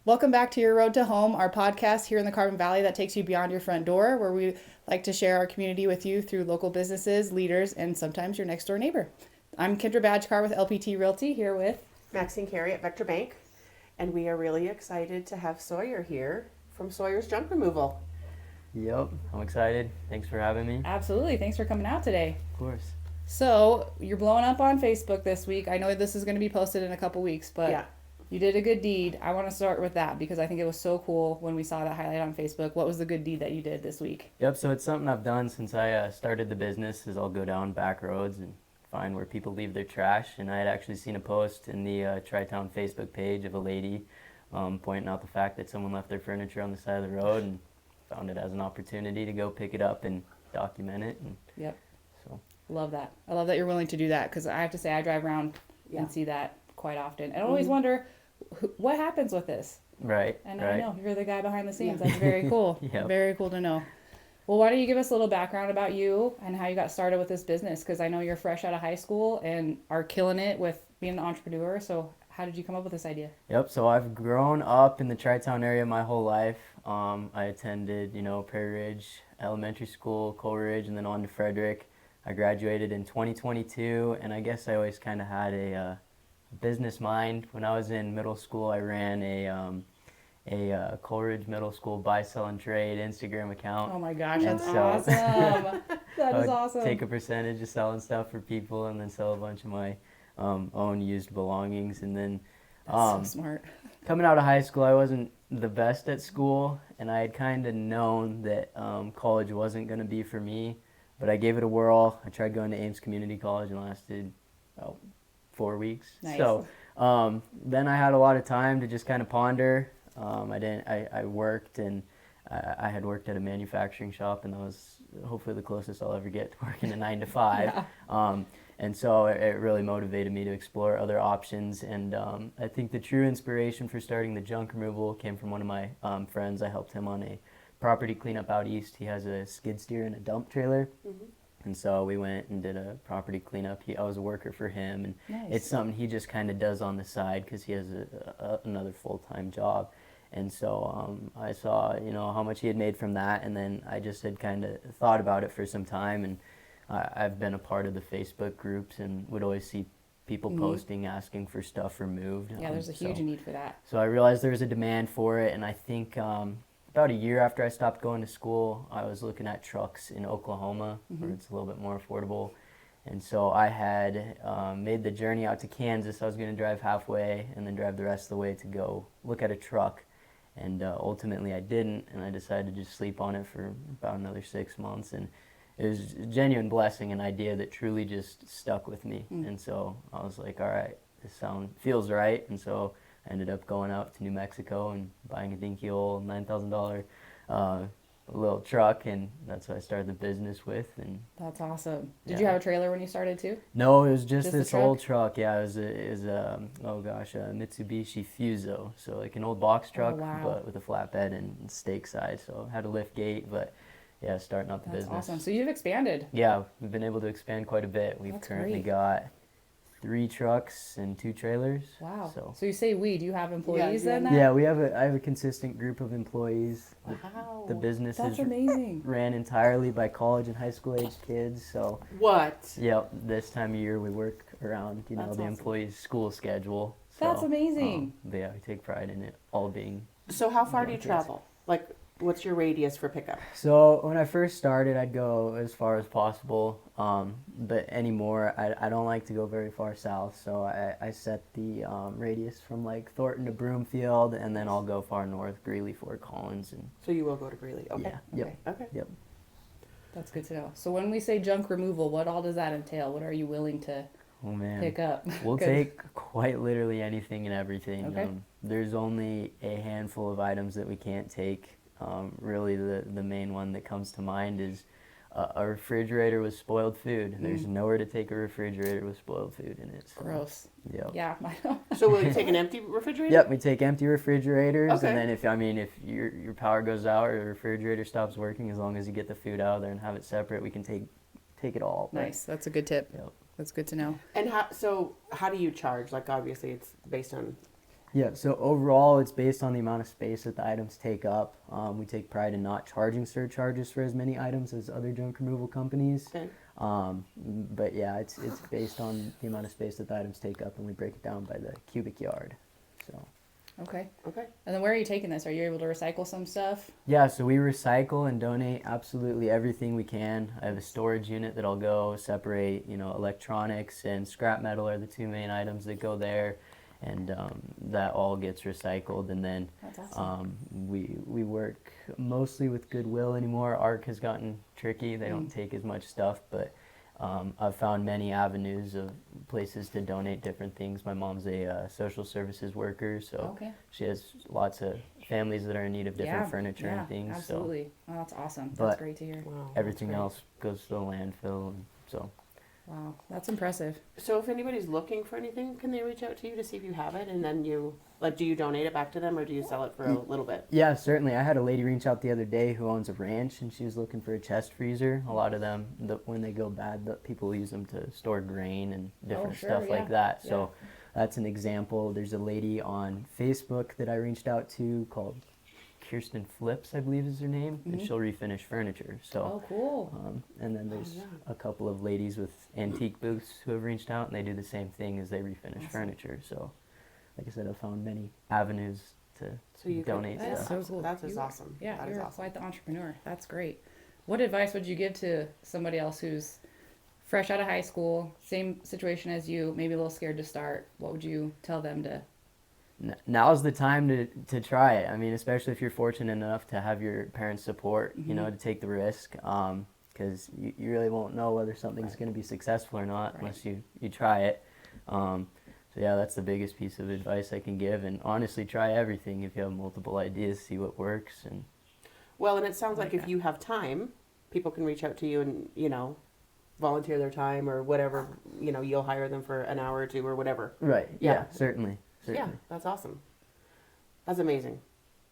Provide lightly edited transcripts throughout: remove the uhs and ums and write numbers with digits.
Welcome back to Your Road to Home, our podcast here in the Carbon Valley that takes you beyond your front door, where we like to share our community with you through local businesses, leaders, and sometimes your next door neighbor. I'm Kendra Badgekar with LPT Realty, here with Maxine Carey at Vector Bank, and we are really excited to have Sawyer here from Sawyer's Junk Removal. Yep, I'm excited. Thanks for having me. Absolutely. Thanks for coming out today. Of course. So, you're blowing up on Facebook this week. I know this is going to be posted in a couple weeks, but Yeah. you did a good deed. I want to start with that because I think it was so cool when we saw that highlight on Facebook. What was the good deed that you did this week? Yep, so it's something I've done since I started the business is I'll go down back roads and find where people leave their trash. And I had actually seen a post in the Tri-Town Facebook page of a lady pointing out the fact that someone left their furniture on the side of the road, and found it as an opportunity to go pick it up and document it. And Yep. so Love that. I love that you're willing to do that because I have to say I drive around Yeah. and see that quite often. And I always wonder what happens with this. right, And right. I know you're the guy behind the scenes. Yeah. That's very cool. Yep. Very cool to know. Well, why don't you give us a little background about you and how you got started with this business? Because I know you're fresh out of high school and are killing it with being an entrepreneur. So how did you come up with this idea? Yep, so I've grown up in the Tri-Town area my whole life. I attended, Prairie Ridge Elementary School, Coleridge, and then on to Frederick. I graduated in 2022, and I guess I always kind of had a business mind. When I was in middle school, I ran a Coleridge Middle School buy, sell, and trade Instagram account. Oh my gosh, And that's so- awesome. That I is would awesome. take a percentage of selling stuff for people, and then sell a bunch of my own used belongings. And then That's so smart. coming out of high school, I wasn't the best at school, and I had kind of known that college wasn't going to be for me, but I gave it a whirl. I tried going to Ames Community College and lasted about 4 weeks. Nice. So then I had a lot of time to just kind of ponder. I worked, and I had worked at a manufacturing shop, and that was hopefully the closest I'll ever get to working a 9 to 5. Yeah. And so it really motivated me to explore other options. And I think the true inspiration for starting the junk removal came from one of my friends. I helped him on a property cleanup out east. He has a skid steer and a dump trailer. And so we went and did a property cleanup. I was a worker for him, and Nice. it's something he just kind of does on the side because he has another full-time job. And so I saw, how much he had made from that, and then I just had kind of thought about it for some time, and I've been a part of the Facebook groups and would always see people posting, asking for stuff removed. Yeah, there's a huge need for that. So I realized there was a demand for it, and I think about a year after I stopped going to school, I was looking at trucks in Oklahoma, where it's a little bit more affordable. And so I had made the journey out to Kansas. I was going to drive halfway and then drive the rest of the way to go look at a truck. And ultimately I didn't, and I decided to just sleep on it for about another 6 months. And it was a genuine blessing, an idea that truly just stuck with me. And so I was like, all right, this feels right. And so I ended up going out to New Mexico and buying a dinky old $9,000 little truck, and that's what I started the business with. And That's awesome. Did Yeah. you have a trailer when you started too? no, it was just the this old truck. Yeah, it was a Mitsubishi Fuso, so like an old box truck, wow. but with a flatbed and stake side. So had a lift gate, but yeah, starting out the That's business. awesome. So you've expanded. Yeah, we've been able to expand quite a bit. We've That's currently great. got 3 trucks and 2 trailers. Wow. So So you say we? Do you have employees Yeah, then? yeah. That? yeah, I have a consistent group of employees. Wow. The business That's is amazing. ran entirely by college and high school aged kids. So What? yeah, this time of year we work around That's the awesome. employees' school schedule. That's So, amazing. but yeah, we take pride in it all being. So how far do you Yes. travel? Like, what's your radius for pickup? So when I first started, I'd go as far as possible. But anymore, I don't like to go very far south. So I set the radius from like Thornton to Broomfield, and then I'll go far north, Greeley, Fort Collins, and So you will go to Greeley. Okay. yeah, yep, Okay. yep. That's good to know. So when we say junk removal, what all does that entail? What are you willing to Oh man. pick up? We'll 'Cause- take quite literally anything and everything. Okay. There's only a handful of items that we can't take. Really, the main one that comes to mind is a refrigerator with spoiled food. There's nowhere to take a refrigerator with spoiled food in it. So, Gross. Yep. Yeah, I know. So will you take an empty refrigerator? Yep, we take empty refrigerators, Okay. and then if your power goes out or the refrigerator stops working, as long as you get the food out of there and have it separate, we can take it all. But, Nice. That's a good tip. Yep. That's good to know. And how do you charge? Like, obviously it's based on Yeah, so overall, it's based on the amount of space that the items take up. We take pride in not charging surcharges for as many items as other junk removal companies. Okay. But yeah, it's based on the amount of space that the items take up, and we break it down by the cubic yard. So Okay. Okay. And then where are you taking this? Are you able to recycle some stuff? yeah, so we recycle and donate absolutely everything we can. I have a storage unit that I'll go separate. Electronics and scrap metal are the two main items that go there, and that all gets recycled. And then That's awesome. we work mostly with Goodwill anymore. ARC has gotten tricky. They don't take as much stuff, but I've found many avenues of places to donate different things. My mom's a social services worker, so Okay. she has lots of families that are in need of different furniture and things. Absolutely. Oh, that's awesome. That's But- great to hear. Wow. So that's everything great. else goes to the landfill, and so Wow, that's impressive. So if anybody's looking for anything, can they reach out to you to see if you have it, and then do you donate it back to them, or do you sell it for a little bit? yeah, certainly. I had a lady reach out the other day who owns a ranch, and she was looking for a chest freezer. A lot of them, when they go bad, people use them to store grain and different sure, stuff yeah, like that. So that's an example. There's a lady on Facebook that I reached out to called Kirsten Flips, I believe is her name, and she'll refinish furniture. So, Oh, cool. and then there's yeah. a couple of ladies with antique booths who have reached out, and they do the same thing as they refinish Awesome. furniture. So, like I said, I've found many avenues to So you donate Can, stuff. That's so cool. That is You are- awesome. Yeah, that is you're awesome. quite the entrepreneur. That's great. What advice would you give to somebody else who's fresh out of high school, same situation as you, maybe a little scared to start? What would you tell them to? Now's the time to try it. I mean, especially if you're fortunate enough to have your parents' support, to take the risk, because you really won't know whether something's going to be successful or not unless you try it. So yeah, that's the biggest piece of advice I can give. And honestly, try everything. If you have multiple ideas, see what works. And Well, and it sounds like like if that. you have time, people can reach out to you and volunteer their time or whatever. You'll hire them for an hour or two or whatever. right, Yeah. yeah, certainly. Yeah, that's awesome. That's amazing.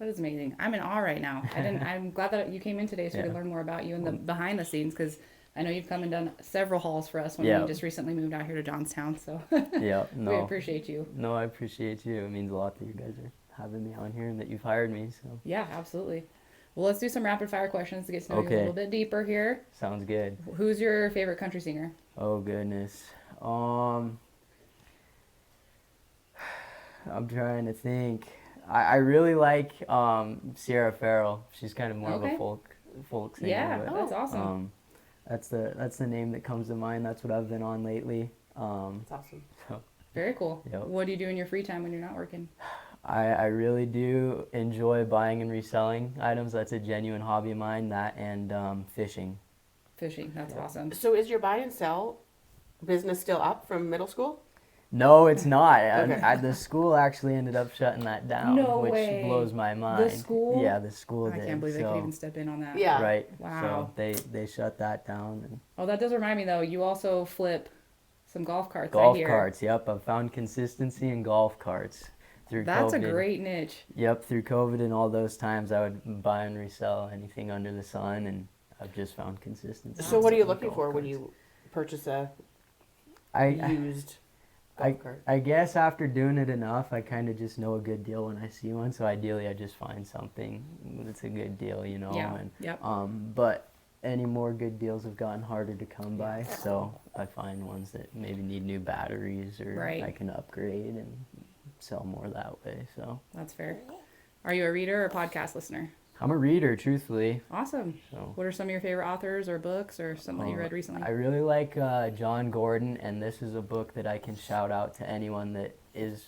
That is amazing. I'm in awe right now. I'm glad that you came in today so we Yeah. could learn more about you and the behind the scenes, because I know you've come and done several hauls for us when Yeah. we just recently moved out here to Johnstown. So Yeah, we no, appreciate you. no, I appreciate you. It means a lot that you guys are having me on here and that you've hired me. So Yeah, absolutely. Well, let's do some rapid fire questions to get to know you a Okay. little bit deeper here. sounds good. Who's your favorite country singer? Oh goodness. I'm trying to think. I really like Sierra Farrell. She's kind of more of Okay. a folk singer. Yeah, but, that's awesome. that's the name that comes to mind. That's what I've been on lately. That's awesome. So Very cool. Yep. What do you do in your free time when you're not working? I really do enjoy buying and reselling items. That's a genuine hobby of mine. That and fishing. Fishing. That's awesome. So is your buy and sell business still up from middle school? No, it's not. Okay. The school actually ended up shutting that down, No which way. blows my mind. school? Yeah, the school I did. can't believe they so, could even step in on that. Yeah. Right. Wow. So they shut that down. And Oh, that does remind me though. You also flip some golf carts. I golf hear. carts. Yep, I've found consistency in golf carts through That's COVID. a great niche. Yep, through COVID and all those times, I would buy and resell anything under the sun, and I've just found consistency. So what are you in looking golf for when carts. you purchase a I used golf cart? I guess after doing it enough, I kind of just know a good deal when I see one. So ideally, I just find something that's a good deal, Yeah. And Yep. but any more good deals have gotten harder to come by. So I find ones that maybe need new batteries or Right. I can upgrade and sell more that way. So That's fair. Are you a reader or podcast listener? I'm a reader, truthfully. Awesome. So. What are some of your favorite authors or books or something that you read recently? I really like John Gordon, and this is a book that I can shout out to anyone that is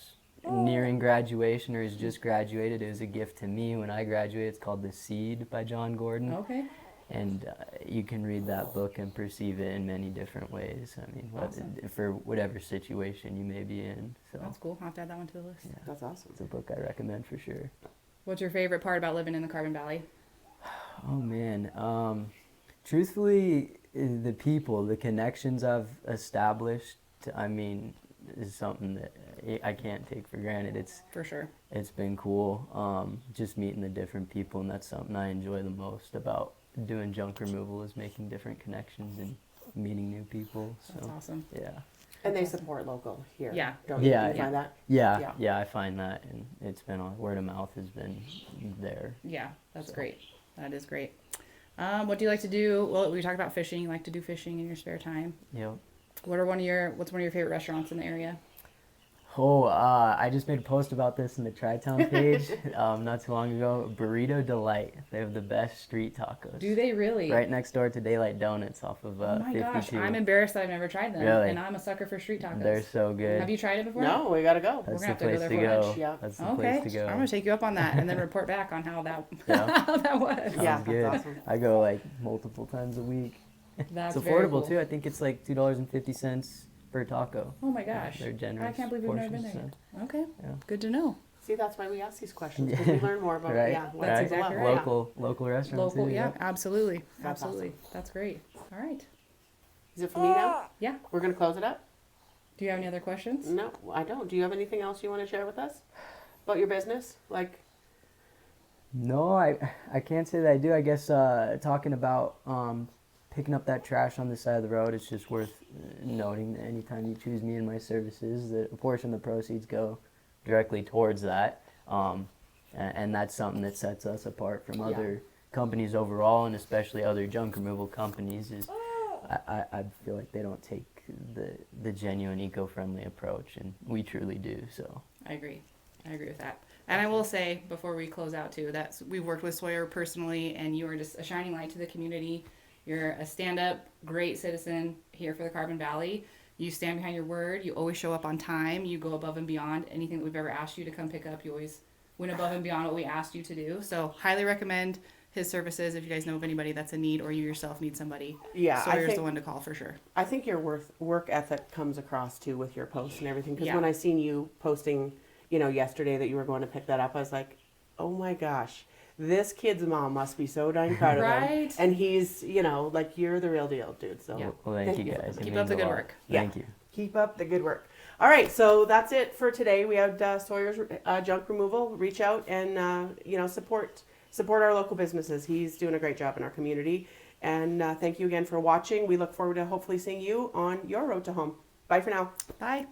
nearing graduation or has just graduated. It was a gift to me when I graduated. It's called The Seed by John Gordon. Okay. And you can read that book and perceive it in many different ways. I mean, Awesome. for whatever situation you may be in. So That's cool. I'll have to add that one to the list. yeah, That's awesome. it's a book I recommend for sure. What's your favorite part about living in the Carbon Valley? Oh man, truthfully, the people, the connections I've established, I mean, is something that I can't take for granted. For sure. It's been cool, just meeting the different people, and that's something I enjoy the most about doing junk removal is making different connections and meeting new people. So That's awesome. yeah. And they support local here. Yeah. Don't you? Yeah, Do you find that? Yeah, Yeah. I find that, and it's been word of mouth has been there. Yeah, that's great. That is great. What do you like to do? Well, we talked about fishing. You like to do fishing in your spare time. Yep. What's one of your favorite restaurants in the area? Oh, I just made a post about this in the Tri-Town page not too long ago. Burrito Delight. They have the best street tacos. Do they really? Right next door to Daylight Donuts off of Oh my 52. gosh, I'm embarrassed that I've never tried them. Really? And I'm a sucker for street tacos. They're so good. Have you tried it before? No, we gotta go. That's We're gonna the have to go place there to for go. lunch, yeah. That's the Okay, place to go. I'm gonna take you up on that and then report back on how that Yeah. how that was. Yeah, Sounds good. that's awesome. I go like multiple times a week. That's It's very affordable cool. too. I think it's like $2.50 per taco. Oh my gosh. They're generous. I can't believe we've never been there portions, yet. Okay. Yeah. Good to know. See, that's why we ask these questions, because we learn more about Right. what That's people exactly love. right. Local restaurants. Local, too, yeah, absolutely. That's Absolutely. That's great. All right. Is it for me now? Yeah. We're gonna close it up? Do you have any other questions? No, I don't. Do you have anything else you want to share with us about your business? Like, No, I can't say that I do. I guess talking about picking up that trash on the side of the road, it's just worth noting that anytime you choose me and my services, that a portion of the proceeds go directly towards that. And that's something that sets us apart from other companies overall, and especially other junk removal companies, is I feel like they don't take the genuine eco-friendly approach, and we truly do. So I agree. I agree with that. And I will say, before we close out too, that we've worked with Sawyer personally, and you are just a shining light to the community. You're a stand-up, great citizen here for the Carbon Valley. You stand behind your word. You always show up on time. You go above and beyond anything that we've ever asked you to come pick up. You always went above and beyond what we asked you to do. So highly recommend his services if you guys know of anybody that's in need, or you yourself need somebody. yeah, Sawyer's the one to call for sure. I think your work ethic comes across too with your posts and everything. Because Yeah. when I seen you posting, yesterday that you were going to pick that up, I was like, oh my gosh, this kid's mom must be so darn proud of him. Right? And he's, like, you're the real deal, dude. So Yeah. well, thank you for guys. It Keep means up the a good lot. work. Yeah. Thank you. Keep up the good work. All right, so that's it for today. We had Sawyer's junk removal. Reach out and support our local businesses. He's doing a great job in our community. And thank you again for watching. We look forward to hopefully seeing you on your road to home. Bye for now. Bye.